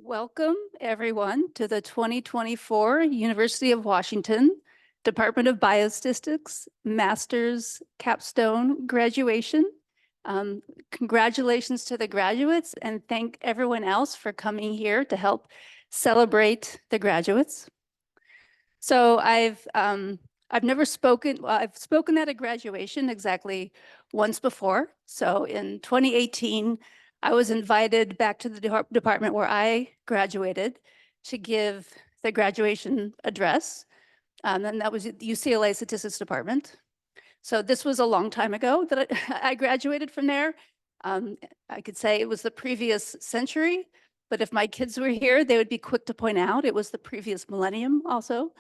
Welcome, everyone, to the 2024 University of Washington Department of Biostatistics Master's Capstone Graduation. Congratulations to the graduates, and thank everyone else for coming here to help celebrate the graduates. So I've never spoken, well, I've spoken at a graduation exactly once before. So in 2018, I was invited back to the department where I graduated to give the graduation address. And that was the UCLA Statistics Department. So this was a long time ago that I graduated from there. I could say it was the previous century, but if my kids were here, they would be quick to point out it was the previous millennium also.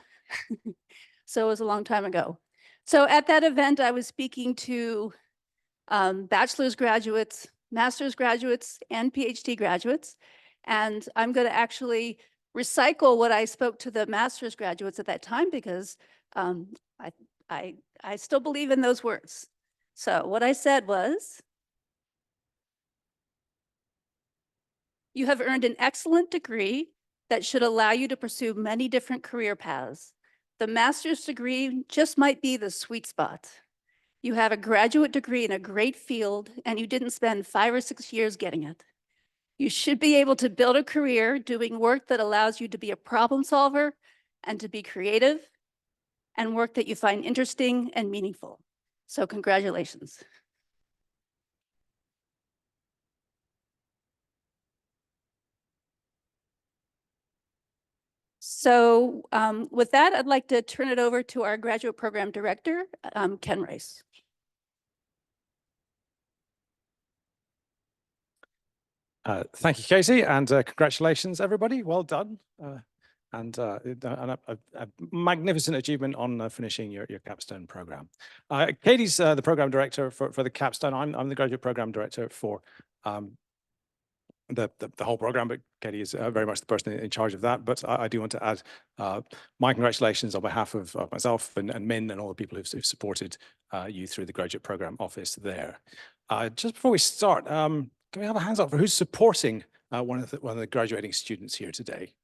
So it was a long time ago. So at that event, I was speaking to bachelor's graduates, master's graduates, and PhD graduates. And I'm going to actually recycle what I spoke to the master's graduates at that time because I still believe in those words. So what I said was, you have earned an excellent degree that should allow you to pursue many different career paths. The master's degree just might be the sweet spot. You have a graduate degree in a great field, and you didn't spend 5 or 6 years getting it. You should be able to build a career doing work that allows you to be a problem solver and to be creative and work that you find interesting and meaningful. So congratulations. So with that, I'd like to turn it over to our graduate program director, Ken Rice. Thank you, Casey, and congratulations, everybody. Well done. And a magnificent achievement on finishing your capstone program. Katie's the program director for the capstone. I'm the graduate program director for the whole program, but Katie is very much the person in charge of that. But I do want to add my congratulations on behalf of myself and Min and all the people who've supported you through the graduate program office there. Just before we start, can we have a hands up for who's supporting one of the graduating students here today?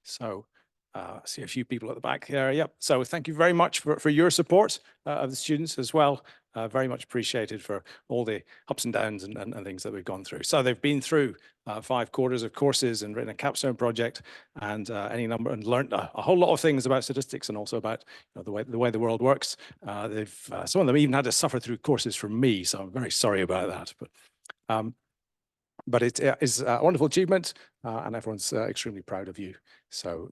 So I see a few people at the back there. Yep. So thank you very much for your support of the students as well. Very much appreciated for all the ups and downs and things that we've gone through. So they've been through 5 quarters of courses and written a capstone project and and learned a whole lot of things about statistics and also about the way the world works. Some of them even had to suffer through courses from me, so I'm very sorry about that. But it is a wonderful achievement, and everyone's extremely proud of you. So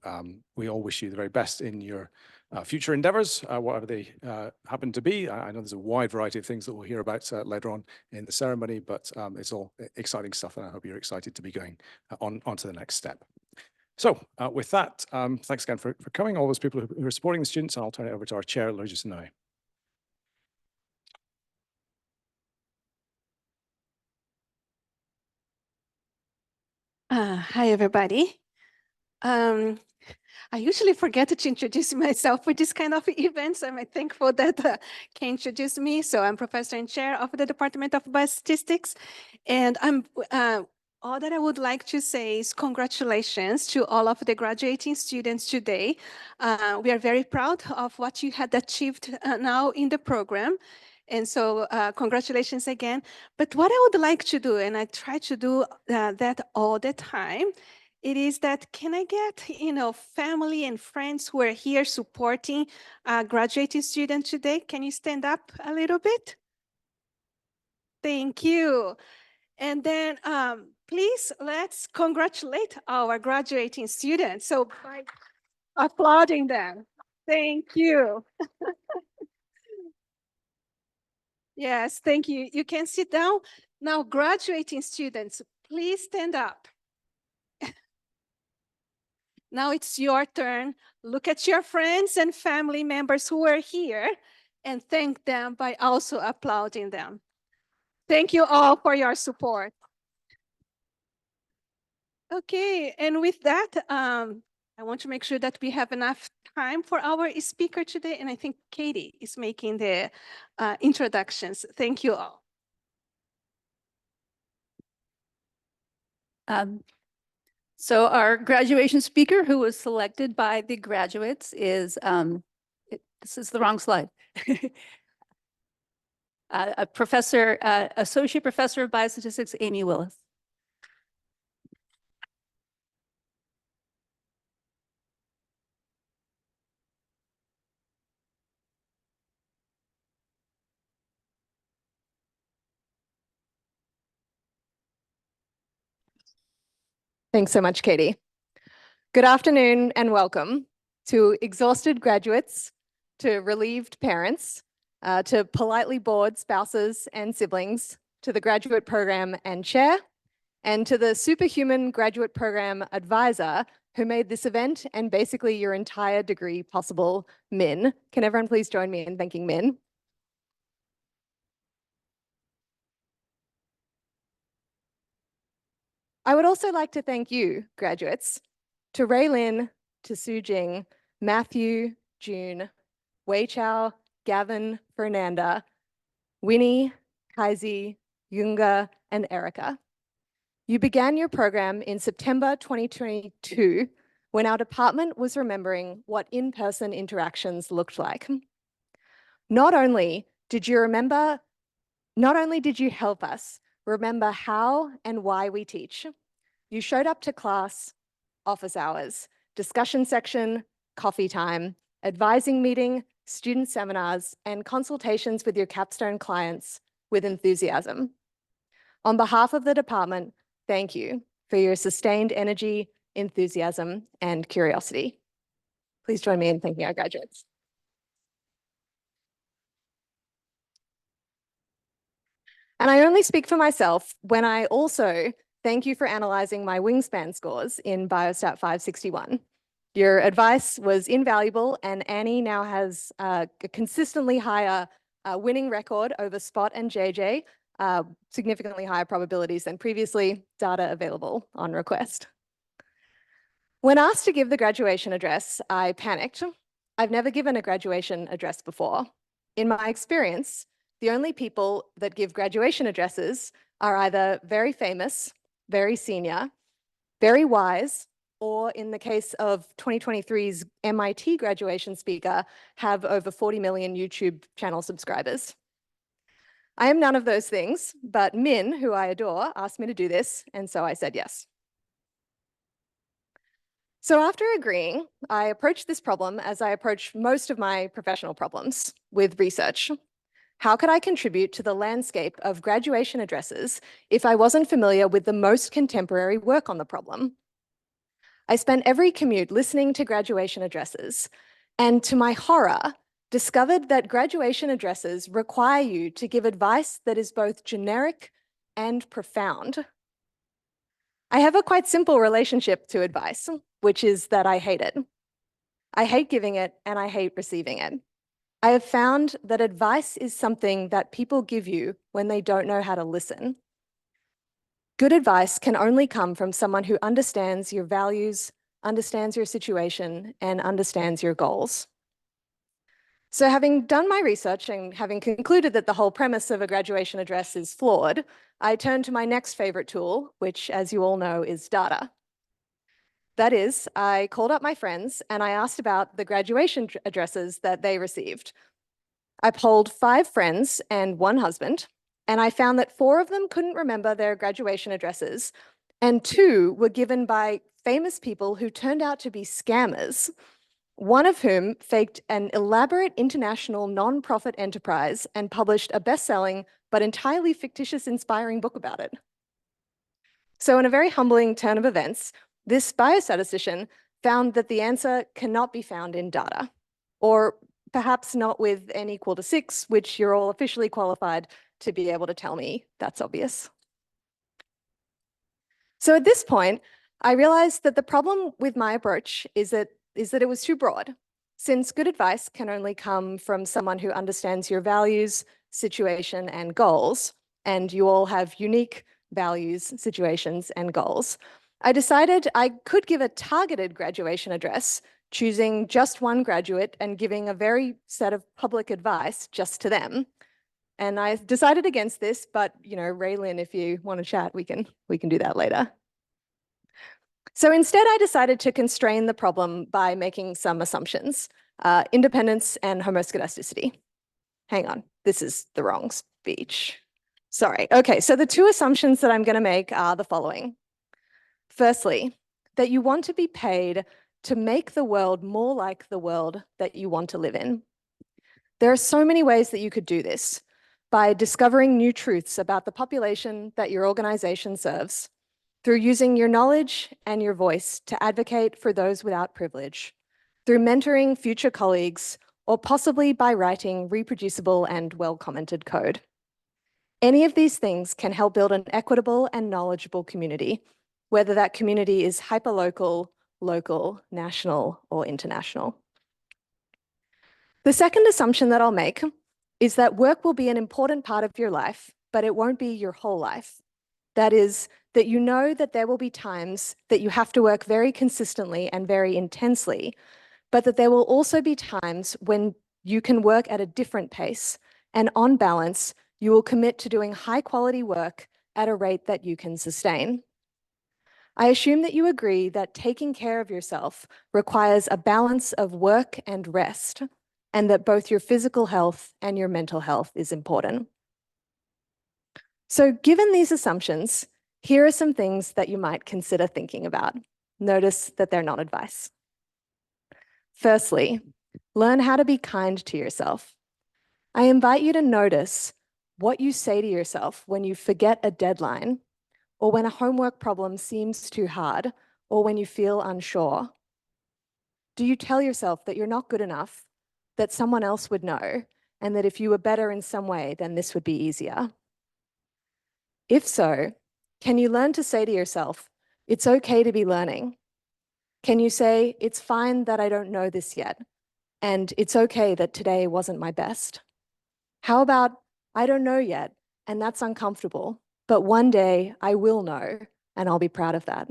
we all wish you the very best in your future endeavors, whatever they happen to be. I know there's a wide variety of things that we'll hear about later on in the ceremony, but it's all exciting stuff, and I hope you're excited to be going on to the next step. So with that, thanks again for coming, all those people who are supporting the students, and I'll turn it over to our chair, Lurgis now. Hi, everybody. I usually forget to introduce myself for this kind of events. I'm thankful that Kay introduced me. So I'm professor and chair of the Department of Biostatistics. And all that I would like to say is congratulations to all of the graduating students today. We are very proud of what you had achieved now in the program. And so congratulations again. But what I would like to do, and I try to do that all the time, it is that can I get, family and friends who are here supporting graduating students today? Can you stand up a little bit? Thank you. And then please, let's congratulate our graduating students. So by applauding them. Thank you. Yes, thank you. You can sit down. Now, graduating students, please stand up. Now it's your turn. Look at your friends and family members who are here and thank them by also applauding them. Thank you all for your support. Okay, and with that, I want to make sure that we have enough time for our speaker today, and I think Katie is making the introductions. Thank you all. So our graduation speaker, who was selected by the graduates, is, this is the wrong slide. A professor, Associate Professor of Biostatistics, Amy Willis. Thanks so much, Katie. Good afternoon and welcome to exhausted graduates, to relieved parents, to politely bored spouses and siblings, to the graduate program and chair, and to the superhuman graduate program advisor who made this event and basically your entire degree possible, Min. Can everyone please join me in thanking Min? I would also like to thank you, graduates, to Raylin, to Sujing, Matthew, June, Wei Chao, Gavin, Fernanda, Winnie, Kaisi, Yunga, and Erica. You began your program in September 2022 when our department was remembering what in-person interactions looked like. Not only did you help us remember how and why we teach, you showed up to class, office hours, discussion section, coffee time, advising meeting, student seminars, and consultations with your Capstone clients with enthusiasm. On behalf of the department, thank you for your sustained energy, enthusiasm, and curiosity. Please join me in thanking our graduates. And I only speak for myself when I also thank you for analyzing my wingspan scores in Biostat 561. Your advice was invaluable, and Annie now has a consistently higher winning record over Spot and JJ, significantly higher probabilities than previously, data available on request. When asked to give the graduation address, I panicked. I've never given a graduation address before. In my experience, the only people that give graduation addresses are either very famous, very senior, very wise, or in the case of 2023's MIT graduation speaker, have over 40 million YouTube channel subscribers. I am none of those things, but Min, who I adore, asked me to do this, and so I said yes. So after agreeing, I approached this problem as I approach most of my professional problems, with research. How could I contribute to the landscape of graduation addresses if I wasn't familiar with the most contemporary work on the problem? I spent every commute listening to graduation addresses, and to my horror, discovered that graduation addresses require you to give advice that is both generic and profound. I have a quite simple relationship to advice, which is that I hate it. I hate giving it and I hate receiving it. I have found that advice is something that people give you when they don't know how to listen. Good advice can only come from someone who understands your values, understands your situation, and understands your goals. So having done my research and having concluded that the whole premise of a graduation address is flawed, I turned to my next favorite tool, which, as you all know, is data. That is, I called up my friends and I asked about the graduation addresses that they received. I polled 5 friends and 1 husband, and I found that 4 of them couldn't remember their graduation addresses, and 2 were given by famous people who turned out to be scammers, one of whom faked an elaborate international non-profit enterprise and published a best-selling but entirely fictitious, inspiring book about it. So in a very humbling turn of events, this biostatistician found that the answer cannot be found in data, or perhaps not with n equal to 6, which you're all officially qualified to be able to tell me that's obvious. So at this point, I realized that the problem with my approach is that it was too broad, since good advice can only come from someone who understands your values, situation, and goals, and you all have unique values, situations, and goals. I decided I could give a targeted graduation address, choosing just one graduate and giving a very set of public advice just to them. And I decided against this, but Raylin, if you want to chat, we can do that later. So instead, I decided to constrain the problem by making some assumptions, independence and homoscedasticity. Hang on, this is the wrong speech. Sorry. Okay, so the two assumptions that I'm going to make are the following. Firstly, that you want to be paid to make the world more like the world that you want to live in. There are so many ways that you could do this, by discovering new truths about the population that your organization serves, through using your knowledge and your voice to advocate for those without privilege, through mentoring future colleagues, or possibly by writing reproducible and well-commented code. Any of these things can help build an equitable and knowledgeable community, whether that community is hyperlocal, local, national, or international. The second assumption that I'll make is that work will be an important part of your life, but it won't be your whole life. That is, that you know that there will be times that you have to work very consistently and very intensely, but that there will also be times when you can work at a different pace, and on balance, you will commit to doing high quality work at a rate that you can sustain. I assume that you agree that taking care of yourself requires a balance of work and rest, and that both your physical health and your mental health is important. So given these assumptions, here are some things that you might consider thinking about. Notice that they're not advice. Firstly, learn how to be kind to yourself. I invite you to notice what you say to yourself when you forget a deadline, or when a homework problem seems too hard, or when you feel unsure. Do you tell yourself that you're not good enough, that someone else would know, and that if you were better in some way, then this would be easier? If so, can you learn to say to yourself, it's okay to be learning? Can you say, it's fine that I don't know this yet, and it's okay that today wasn't my best? How about, I don't know yet, and that's uncomfortable, but one day I will know, and I'll be proud of that.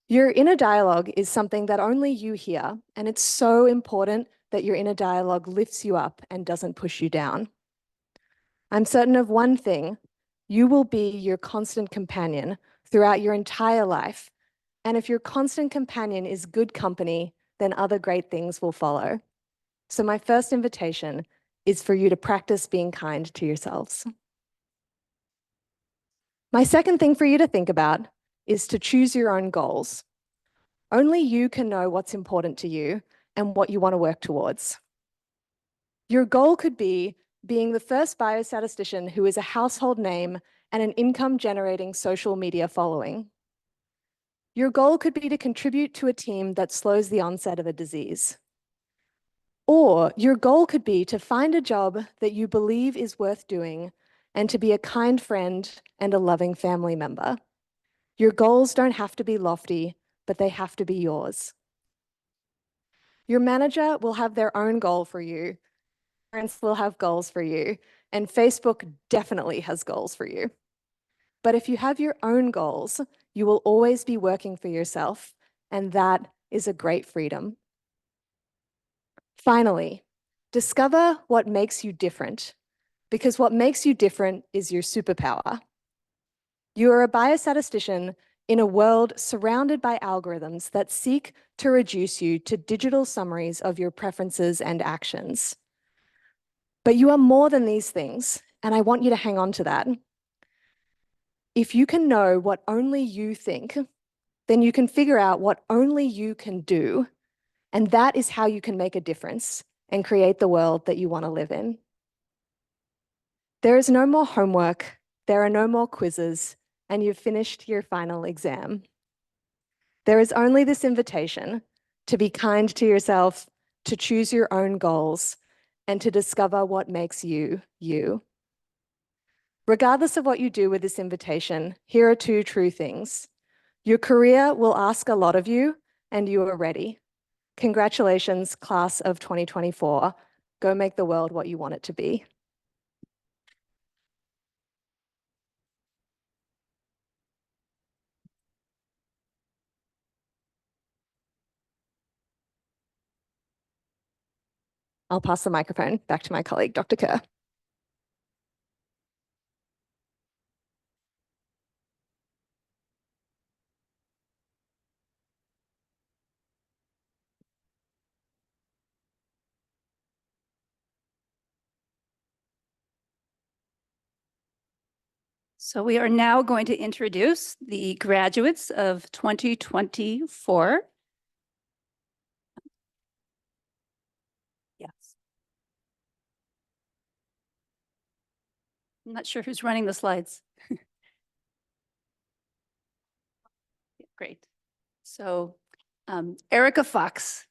Your inner dialogue is something that only you hear, and it's so important that your inner dialogue lifts you up and doesn't push you down. I'm certain of one thing: you will be your constant companion throughout your entire life. And if your constant companion is good company, then other great things will follow. So my first invitation is for you to practice being kind to yourselves. My second thing for you to think about is to choose your own goals. Only you can know what's important to you and what you want to work towards. Your goal could be being the first biostatistician who is a household name and an income-generating social media following. Your goal could be to contribute to a team that slows the onset of a disease. Or your goal could be to find a job that you believe is worth doing and to be a kind friend and a loving family member. Your goals don't have to be lofty, but they have to be yours. Your manager will have their own goal for you, parents will have goals for you, and Facebook definitely has goals for you. But if you have your own goals, you will always be working for yourself, and that is a great freedom. Finally, discover what makes you different, because what makes you different is your superpower. You are a biostatistician in a world surrounded by algorithms that seek to reduce you to digital summaries of your preferences and actions. But you are more than these things, and I want you to hang on to that. If you can know what only you think, then you can figure out what only you can do, and that is how you can make a difference and create the world that you want to live in. There is no more homework, there are no more quizzes, and you've finished your final exam. There is only this invitation to be kind to yourself, to choose your own goals, and to discover what makes you, you. Regardless of what you do with this invitation, here are two true things. Your career will ask a lot of you, and you are ready. Congratulations, class of 2024. Go make the world what you want it to be. I'll pass the microphone back to my colleague, Dr. Kerr. So we are now going to introduce the graduates of 2024. Yes. I'm not sure who's running the slides. Great. So Erica Fox.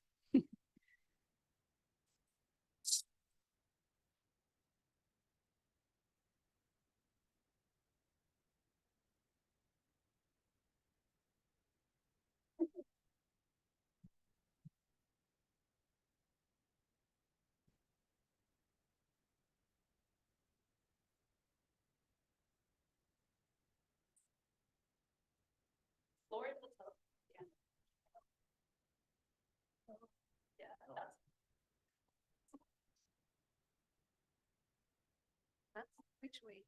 Which way?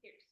Pierce.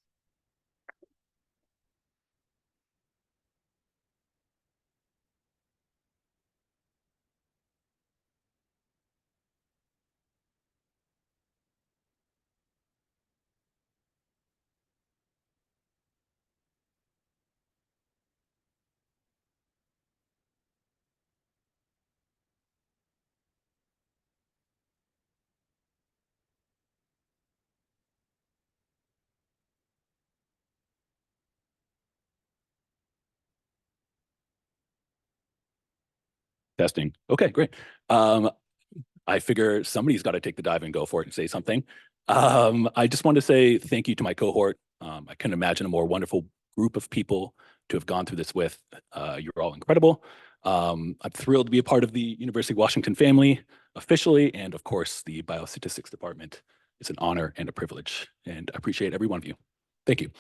Testing. Okay, great. I figure somebody's got to take the dive and go for it and say something. I just want to say thank you to my cohort. I couldn't imagine a more wonderful group of people to have gone through this with. You're all incredible. I'm thrilled to be a part of the University of Washington family officially, and of course, the biostatistics department. It's an honor and a privilege, and I appreciate every one of you. Thank you.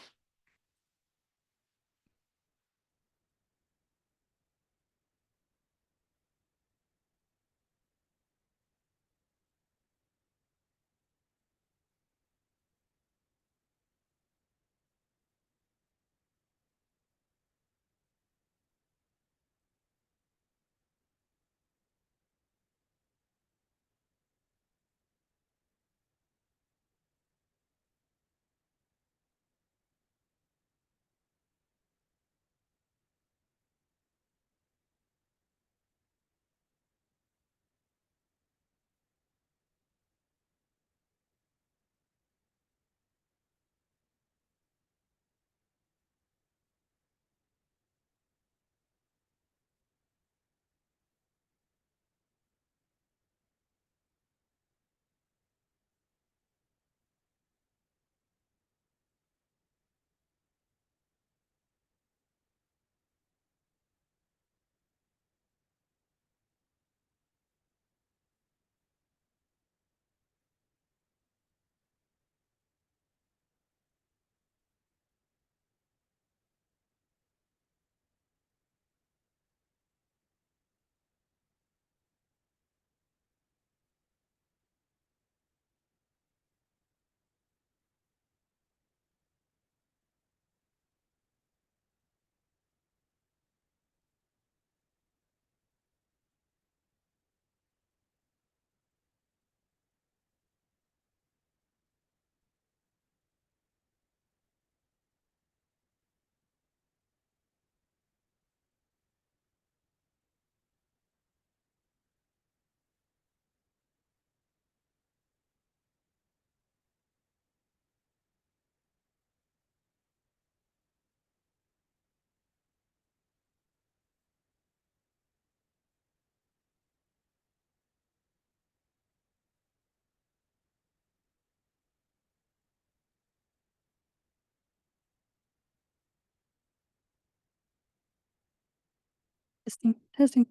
Testing, testing.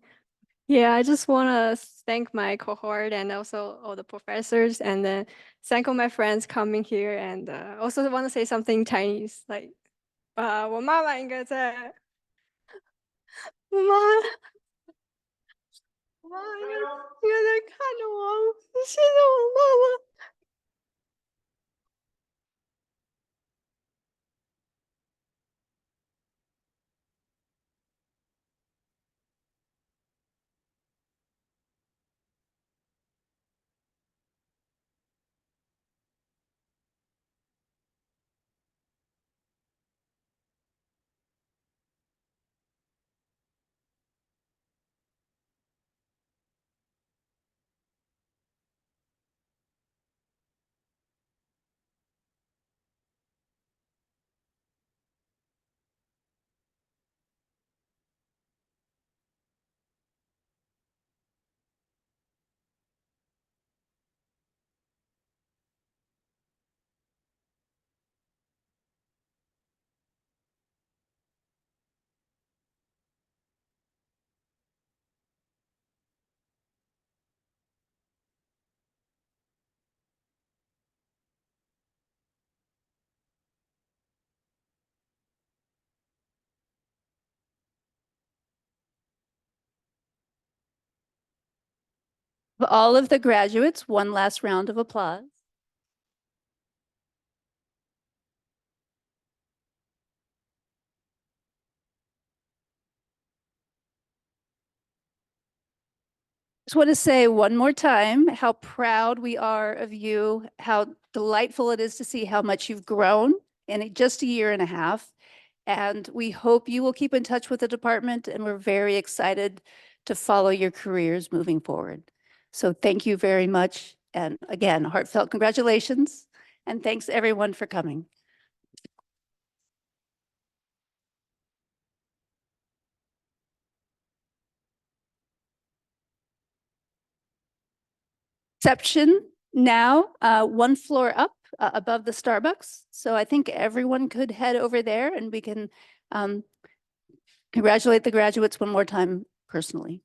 Yeah, I just want to thank my cohort and also all the professors, and then thank all my friends coming here, and also want to say something Chinese, like 我妈妈应该在，我妈应该在看着我，谢谢我妈妈。All of the graduates, one last round of applause. Just want to say one more time how proud we are of you, how delightful it is to see how much you've grown in just a year and a half. And we hope you will keep in touch with the department, and we're very excited to follow your careers moving forward. So thank you very much. And again, heartfelt congratulations. And thanks everyone for coming. reception now, one floor up above the Starbucks. So I think everyone could head over there and we can congratulate the graduates one more time personally.